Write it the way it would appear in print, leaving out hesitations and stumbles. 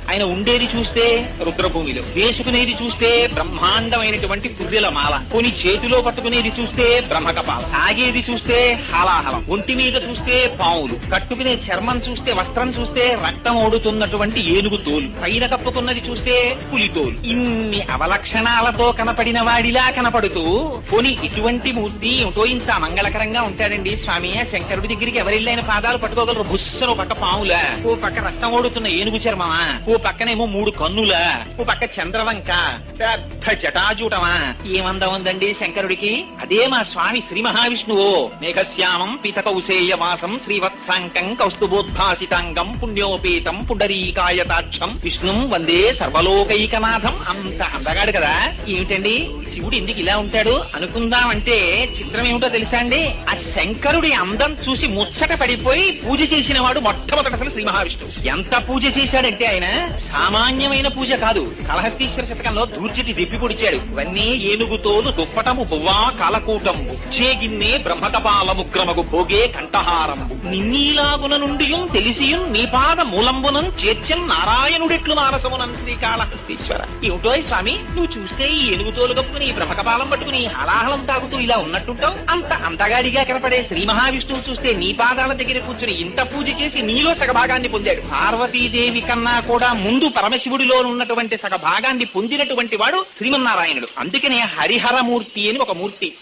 ఆయన ఉండేది చూస్తే రుద్రభూమిలో, వేసుకునేది చూస్తే బ్రహ్మాండమైనటువంటి పుర్రెల మాల, కొని చేతిలో పట్టుకునేది చూస్తే బ్రహ్మకపాల, తాగేది చూస్తే హాలాహలం, ఒంటి మీద చూస్తే పావులు, కట్టుకునే చర్మం చూస్తే, వస్త్రం చూస్తే రక్తం ఓడుతున్నటువంటి ఏనుగు తోలు, పైన కప్పుకున్నది చూస్తే పులి తోలు. ఇన్ని అవలక్షణాలతో కనపడిన వాడిలా కనపడుతూ కొని ఇటువంటి మూర్తి ఏమిటో ఇంత మంగళకరంగా ఉంటాడండి స్వామి. శంకరుడి దగ్గరికి ఎవరిళ్ళైన పాదాలు పట్టుకోగలరు. బుస్సను పక్క పాములా, ఓ పక్క రక్తం ఓడుతున్న ఏనుగు చర్మమా, ఓ పక్కనేమో 3 కన్నులా, ఓ పక్క చంద్రవంక, పెద్ద జటాజూటమా. ఏమందం ఉందండి శంకరుడికి. అదే మా స్వామి శ్రీ మహావిష్ణువు. మేఘశ్యామం పీతకౌసేయ వాసం శ్రీవత్సాంకం కౌస్తుభోద్భాసితాంగం పుణ్యోపేతం పుండరీకాయతాక్షం విష్ణుం వందే సర్వలోకైకనాథం. అంత అందగాడు కదా. ఏమిటండి శివుడు ఎందుకు ఇలా ఉంటాడు అనుకుందామంటే చిత్రం ఏమిటో తెలుసా అండి. ఆ శంకరుడి అందం చూసి ముచ్చట పడిపోయి పూజ చేసిన వాడు మొట్టమొదటి అసలు శ్రీ మహావిష్ణువు. ఎంత పూజ చేశాడంటే ఆయన సామాన్యమైన పూజ కాదు. కాళహస్తీశ్వర శతకంలో దూర్చటి దిప్పి పొడిచాడు. ఇవన్నీ ఏనుగుతోలు దుప్పటము బువ్వా కాలకూటంబు చేగిన్నే బ్రహ్మకపాలముగ్రమగు భోగే కంఠహారంబు నిన్నీలాగున నుండియుం తెలిసియుం నీపాద మూలంబునం చేర్చం నారాయణుడెట్లు మానసమునం శ్రీకాళహస్తీశ్వర. ఏమిటో స్వామి నువ్వు చూస్తే ఈ ఏనుగుతోలు కప్పుకుని బ్రహ్మకపాలం పట్టుకుని హలాహలం తాగుతూ ఇలా ఉన్నట్టుంటావు. అంత అంతగాడిగా కనపడే శ్రీ మహావిష్ణువు చూస్తే నీ పాదాల దగ్గర కూర్చుని ఇంత పూజ చేసి నీలో సగభాగాన్ని పొందాడు. పార్వతీదేవి కన్నా కూడా ముందు పరమశివుడిలో ఉన్నటువంటి సగభాగాన్ని పొందినటువంటి వాడు శ్రీమన్నారాయణుడు. అందుకనే హరిహరమూర్తి అని ఒక మూర్తి.